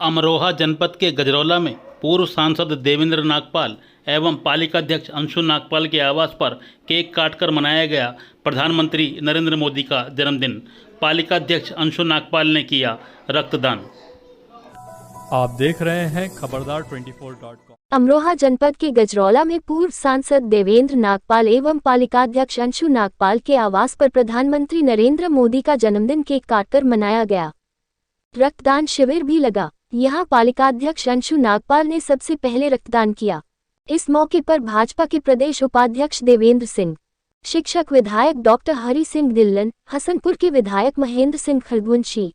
अमरोहा जनपद के गजरौला में पूर्व सांसद देवेंद्र नागपाल एवं पालिकाध्यक्ष अंशु नागपाल के आवास पर केक काटकर मनाया गया प्रधानमंत्री नरेंद्र मोदी का जन्मदिन। पालिकाध्यक्ष अंशु नागपाल ने किया रक्तदान। आप देख रहे हैं खबरदार 24.com। अमरोहा जनपद के गजरौला में पूर्व सांसद देवेंद्र नागपाल एवं पालिकाध्यक्ष अंशु नागपाल के आवास पर प्रधानमंत्री नरेंद्र मोदी का जन्मदिन केक काटकर मनाया गया। रक्तदान शिविर भी लगा। यहां पालिकाध्यक्ष अंशु नागपाल ने सबसे पहले रक्तदान किया। इस मौके पर भाजपा के प्रदेश उपाध्यक्ष देवेंद्र सिंह, शिक्षक विधायक डॉक्टर हरि सिंह ढिल्लन, हसनपुर के विधायक महेंद्र सिंह खरगुंशी,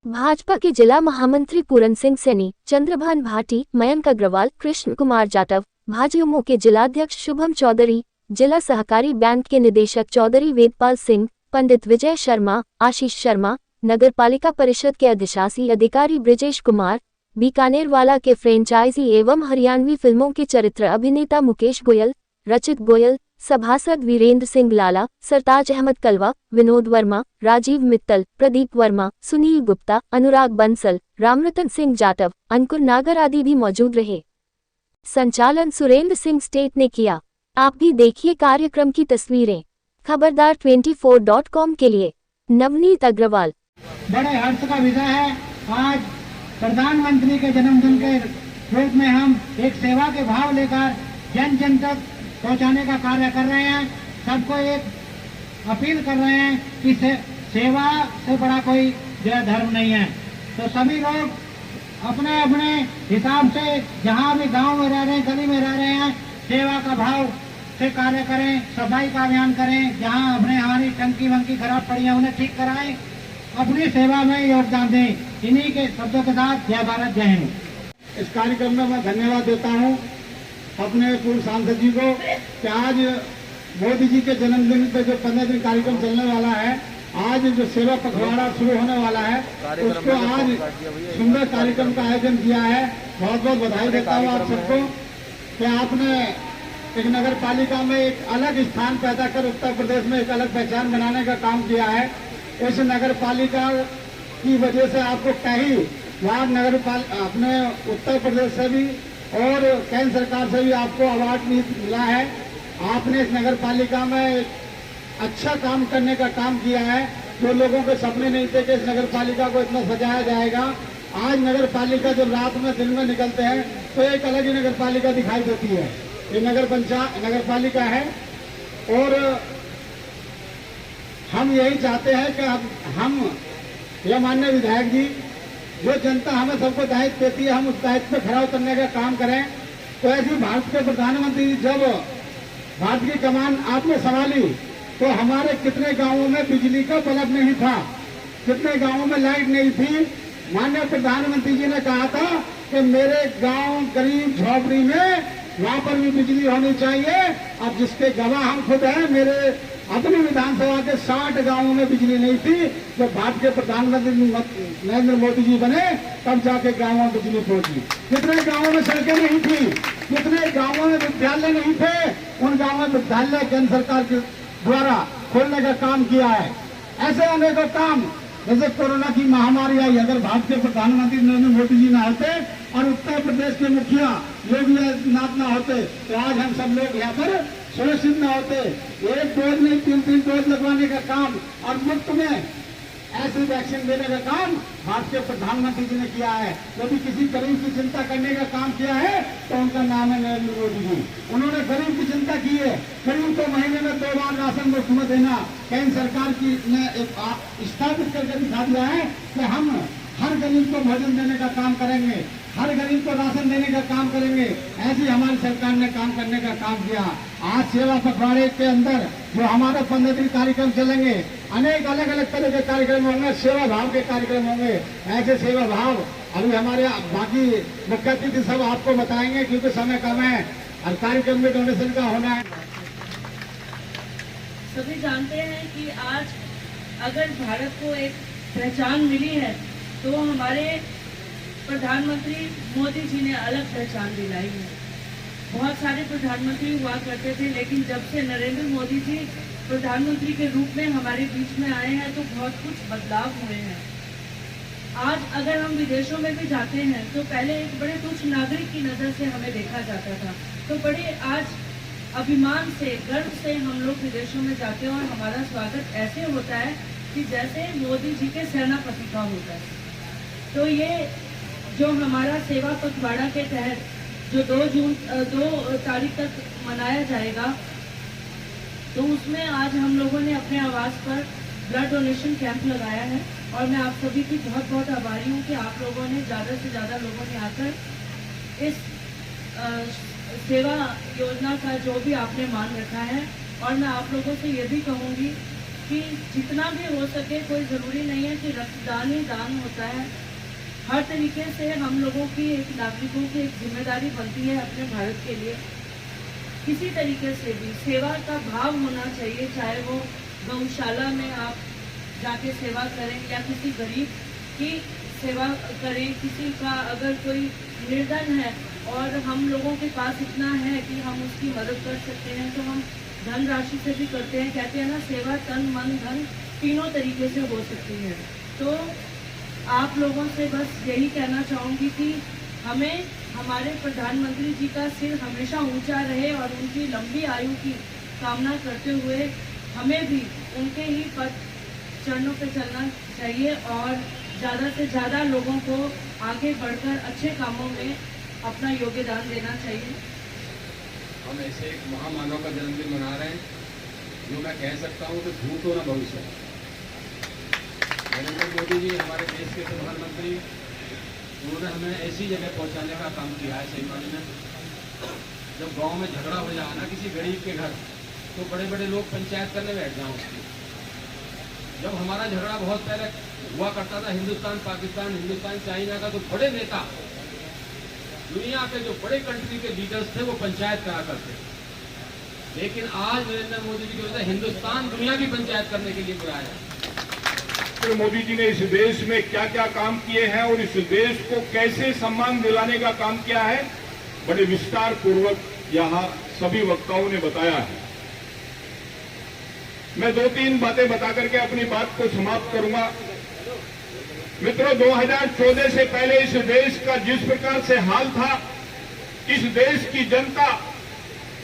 भाजपा के जिला महामंत्री पूरन सिंह सैनी, चंद्रभान भाटी, मयंक अग्रवाल, कृष्ण कुमार जाटव, भाजयुमो के जिलाध्यक्ष शुभम चौधरी, जिला सहकारी बैंक के निदेशक चौधरी वेदपाल सिंह, पंडित विजय शर्मा, आशीष शर्मा, नगर पालिका परिषद के अधिशासी अधिकारी ब्रिजेश कुमार, बीकानेर वाला के फ्रेंचाइजी एवं हरियाणवी फिल्मों के चरित्र अभिनेता मुकेश गोयल, रचित गोयल, सभासद वीरेंद्र सिंह लाला, सरताज अहमद कलवा, विनोद वर्मा, राजीव मित्तल, प्रदीप वर्मा, सुनील गुप्ता, अनुराग बंसल, रामरतन सिंह जाटव, अंकुर नागर आदि भी मौजूद रहे। संचालन सुरेंद्र सिंह स्टेट ने किया। आप भी देखिए कार्यक्रम की तस्वीरें। खबरदार 24.com के लिए नवनीत अग्रवाल। बड़े हर्ष का विषय है। आज प्रधानमंत्री के जन्मदिन के रूप में हम एक सेवा के भाव लेकर जन जन तक पहुंचाने का कार्य कर रहे हैं। सबको एक अपील कर रहे हैं कि सेवा से बड़ा कोई जो धर्म नहीं है। तो सभी लोग अपने अपने हिसाब से जहां भी गांव में रह रहे हैं, गली में रह रहे हैं, सेवा का भाव से कार्य करें, सफाई का अभियान करें। जहां हमारी टंकी वंकी खराब पड़ी है उन्हें ठीक कराएं, अपनी सेवा में योगदान दें। इन्हीं के शब्दों के साथ जय भारत जय हिंद। इस कार्यक्रम में मैं धन्यवाद देता हूं अपने पूर्व सांसद जी को कि आज मोदी जी के जन्मदिन पे जो 15 दिन कार्यक्रम चलने वाला है, आज जो सेवा पखवाड़ा शुरू होने वाला है, उसको आज सुंदर कार्यक्रम का आयोजन किया है। बहुत बहुत बधाई देता हूँ आप सबको कि आपने एक नगर पालिका में एक अलग स्थान पैदा कर उत्तर प्रदेश में एक अलग पहचान बनाने का काम किया है। इस नगर पालिका की वजह से आपको कई वार्ड अपने उत्तर प्रदेश से भी और केंद्र सरकार से भी आपको अवार्ड मिला है। आपने इस नगर पालिका में अच्छा काम करने का काम किया है। जो लोगों के सपने नहीं थे कि इस नगर पालिका को इतना सजाया जाएगा, आज नगर पालिका जब रात में दिन में निकलते हैं तो एक अलग ही नगर पालिका दिखाई देती है। ये नगर पालिका है और हम यही चाहते हैं कि हम ये माननीय विधायक जी, जो जनता हमें सबको दायित्व देती है, हम उस दायित्व पे खरा उतरने का काम करें। तो ऐसे भारत के प्रधानमंत्री जब भारत की कमान आपने संभाली तो हमारे कितने गांवों में बिजली का बल्ब नहीं था, कितने गांवों में लाइट नहीं थी। माननीय प्रधानमंत्री जी ने कहा था कि मेरे गांव गरीब झोपड़ी में वहां पर भी बिजली होनी चाहिए। अब जिसके गवाह हम खुद हैं, मेरे अपनी विधानसभा के 60 गांवों में बिजली नहीं थी। जब भारत के प्रधानमंत्री नरेंद्र मोदी जी बने तब जाके गांवों में बिजली पहुंची। कितने गांवों में सड़कें नहीं थी, कितने गांवों में विद्यालय नहीं थे, उन गांवों में विद्यालय केंद्र सरकार के द्वारा खोलने का काम किया है। ऐसे अनेकों काम, जैसे कोरोना की महामारी आई, अगर भारत के प्रधानमंत्री नरेंद्र मोदी जी न होते और उत्तर प्रदेश के मुखिया योगी आदित्यनाथ न होते तो आज हम सब लोग यहाँ पर सुरक्षित न होते। एक डोज नहीं 3-3 डोज लगवाने का काम और मुफ्त में ऐसे वैक्सीन देने का काम भारत के प्रधानमंत्री जी ने किया है। यदि किसी गरीब की चिंता करने का काम किया है तो उनका नाम है नरेंद्र मोदी जी। उन्होंने गरीब की चिंता की है। गरीब को महीने में 2 बार राशन मुफ्त में देना केंद्र सरकार की ने स्थापित करके दिखा दिया है कि हम हर गरीब को भोजन देने का काम करेंगे, हर गरीब को राशन देने का काम करेंगे। ऐसी हमारी सरकार ने काम करने का काम किया। आज सेवा पखवाड़े के अंदर जो हमारे 15 दिन कार्यक्रम चलेंगे, अनेक अलग अलग तरह के कार्यक्रम होंगे, सेवा भाव के कार्यक्रम होंगे। ऐसे सेवा भाव अभी हमारे बाकी मुख्य अतिथि सब आपको बताएंगे क्योंकि समय कम है और कार्यक्रम में डोनेशन का होना है। सभी जानते हैं कि आज अगर भारत को एक पहचान मिली है तो हमारे प्रधानमंत्री मोदी जी ने अलग पहचान दिलाई है। बहुत सारे प्रधानमंत्री हुआ करते थे, लेकिन जब से नरेंद्र मोदी जी प्रधानमंत्री के रूप में हमारे बीच में आए हैं तो बहुत कुछ बदलाव हुए हैं। आज अगर हम विदेशों में भी जाते हैं तो पहले एक बड़े तुच्छ नागरिक की नज़र से हमें देखा जाता था, तो बड़े आज अभिमान से, गर्व से हम लोग विदेशों में जाते हैं और हमारा स्वागत ऐसे होता है कि जैसे मोदी जी के सेनापति का होता है। तो ये जो हमारा सेवा पखवाड़ा के तहत जो 2 तारीख तक मनाया जाएगा, तो उसमें आज हम लोगों ने अपने आवास पर ब्लड डोनेशन कैंप लगाया है और मैं आप सभी की बहुत बहुत आभारी हूँ कि आप लोगों ने ज़्यादा से ज़्यादा लोगों ने आकर इस सेवा योजना का जो भी आपने मान रखा है। और मैं आप लोगों से ये भी कहूँगी कि जितना भी हो सके, कोई ज़रूरी नहीं है कि रक्तदान ही दान होता है। हर तरीके से हम लोगों की, एक नागरिकों की एक जिम्मेदारी बनती है अपने भारत के लिए, किसी तरीके से भी सेवा का भाव होना चाहिए, चाहे वो गौशाला में आप जाके सेवा करें या किसी गरीब की सेवा करें, किसी का अगर कोई निर्धन है और हम लोगों के पास इतना है कि हम उसकी मदद कर सकते हैं, तो हम धन राशि से भी करते हैं। कहते हैं ना, सेवा तन मन धन तीनों तरीके से हो सकती है। तो आप लोगों से बस यही कहना चाहूँगी कि हमें हमारे प्रधानमंत्री जी का सिर हमेशा ऊंचा रहे और उनकी लंबी आयु की कामना करते हुए हमें भी उनके ही पद चरणों पे चलना चाहिए और ज़्यादा से ज़्यादा लोगों को आगे बढ़कर अच्छे कामों में अपना योगदान देना चाहिए। हम ऐसे एक महामानव का जन्मदिन मना रहे हैं, जो मैं कह सकता हूँ कि भूत होना भविष्य है। नरेंद्र मोदी जी हमारे देश के प्रधानमंत्री, उन्होंने हमें ऐसी जगह पहुंचाने का काम किया है। सही मायने में जब गांव में झगड़ा हो जाए ना किसी गरीब के घर, तो बड़े बड़े लोग पंचायत करने बैठ जाओ उसकी। जब हमारा झगड़ा बहुत पहले हुआ करता था, हिंदुस्तान पाकिस्तान, हिंदुस्तान चाइना का, तो बड़े नेता, दुनिया के जो बड़े कंट्री के लीडर्स थे, वो पंचायत करा करते। लेकिन आज नरेंद्र मोदी जी की वजह से हिंदुस्तान दुनिया की पंचायत करने के लिए बुलाया। मोदी जी ने इस देश में क्या क्या काम किए हैं और इस देश को कैसे सम्मान दिलाने का काम किया है, बड़े विस्तार पूर्वक यहाँ सभी वक्ताओं ने बताया है। मैं 2-3 बातें बता करके अपनी बात को समाप्त करूंगा। मित्रों, 2014 से पहले इस देश का जिस प्रकार से हाल था, इस देश की जनता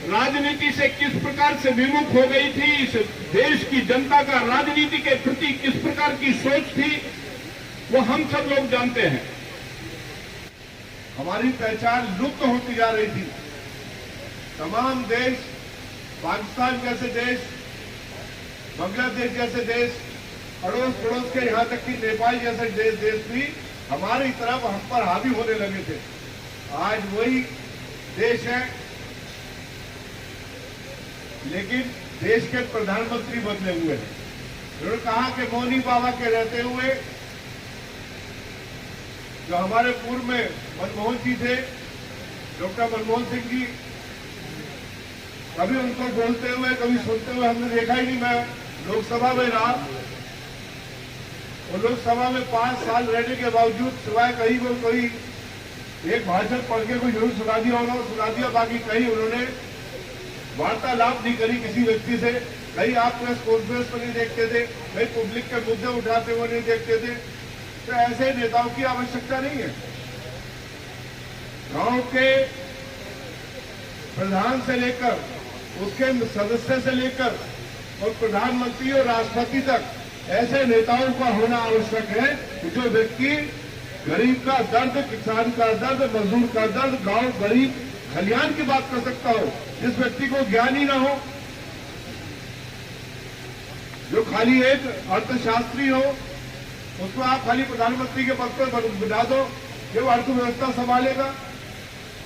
राजनीति से किस प्रकार से विमुख हो गई थी, इस देश की जनता का राजनीति के प्रति किस प्रकार की सोच थी, वो हम सब लोग जानते हैं। हमारी पहचान लुप्त होती जा रही थी। तमाम देश, पाकिस्तान जैसे देश, बांग्लादेश जैसे देश, अड़ोस पड़ोस के यहाँ तक कि नेपाल जैसे देश भी हमारी तरफ हम पर हावी होने लगे थे। आज वही देश है, लेकिन देश के प्रधानमंत्री बदले हुए हैं। उन्होंने कहा कि मौनी बाबा के रहते हुए जो हमारे पूर्व में मनमोहन जी थे, डॉक्टर मनमोहन सिंह जी, कभी उनको बोलते हुए, कभी सुनते हुए हमने देखा ही नहीं। मैं लोकसभा में रहा और लोकसभा में 5 साल रहने के बावजूद सिवाय कहीं वो कोई एक भाषण पढ़ के कोई जरूर सुना दिया होगा, सुना दिया, बाकी कहीं उन्होंने वार्तालाप नहीं करी किसी व्यक्ति से। कहीं आप प्रेस कॉन्फ्रेंस पर नहीं देखते थे, कहीं पब्लिक के मुद्दे उठाते हुए नहीं देखते थे। तो ऐसे नेताओं की आवश्यकता नहीं है। गांव के प्रधान से लेकर उसके सदस्य से लेकर और प्रधानमंत्री और राष्ट्रपति तक ऐसे नेताओं का होना आवश्यक है जो व्यक्ति गरीब का दर्द, किसान का दर्द, मजदूर का दर्द, गांव गरीब खलियान की बात कर सकता हो, जिस व्यक्ति को ज्ञान ही ना हो, जो खाली एक अर्थशास्त्री हो, उसको आप खाली प्रधानमंत्री के पद पर बिठा दो कि वो अर्थव्यवस्था संभालेगा।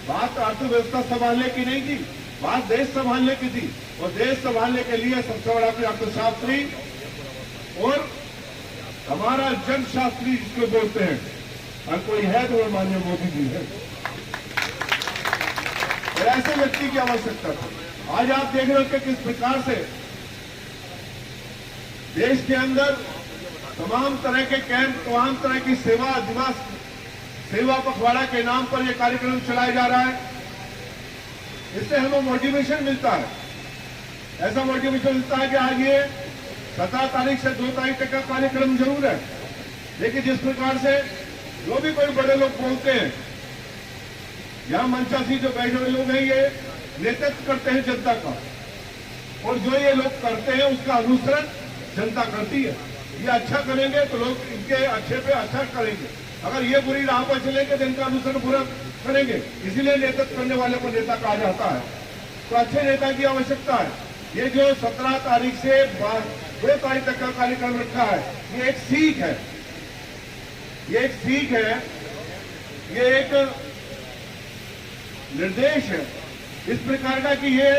बात अर्थव्यवस्था संभालने की नहीं थी, बात देश संभालने की थी। और देश संभालने के लिए सबसे बड़ा अर्थशास्त्री और हमारा जनशास्त्री जिसको बोलते हैं, और कोई है तो वो माननीय मोदी जी है। और ऐसे व्यक्ति की आवश्यकता थी। आज आप देख रहे हो कि किस प्रकार से देश के अंदर तमाम तरह के कैंप, तमाम तरह की सेवा दिवस, सेवा पखवाड़ा के नाम पर यह कार्यक्रम चलाया जा रहा है। इससे हमें मोटिवेशन मिलता है, ऐसा मोटिवेशन मिलता है कि आज ये 17 तारीख से 2 तारीख तक का कार्यक्रम जरूर है, लेकिन जिस प्रकार से जो भी कोई बड़े लोग बोलते हैं, यहाँ मंचासी जो बैठे हुए लोग हैं ये नेतृत्व करते हैं जनता का, और जो ये लोग करते हैं उसका अनुसरण जनता करती है। ये अच्छा करेंगे तो लोग इनके अच्छे पे अच्छा करेंगे, अगर ये बुरी राह पर चलेंगे तो इनका अनुसरण बुरा करेंगे। इसीलिए नेतृत्व करने वाले को नेता कहा जाता है। तो अच्छे नेता की आवश्यकता है। ये जो 17 तारीख से 2 तारीख तक का कार्यक्रम रखा है, ये एक सीख है, ये एक सीख है, ये एक निर्देश है इस प्रकार का कि ये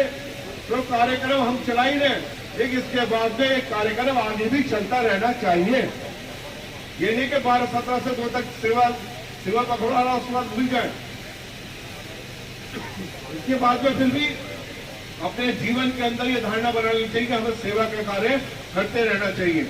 जो कार्यक्रम हम चला ही रहे, लेकिन इसके बाद में एक कार्यक्रम आगे भी चलता रहना चाहिए। ये नहीं कि 12-17 से 2 तक सेवा पकड़ा रहा उसके बाद भूल जाए। इसके बाद में फिर भी अपने जीवन के अंदर ये धारणा बनानी चाहिए कि हमें सेवा के कार्य करते रहना चाहिए।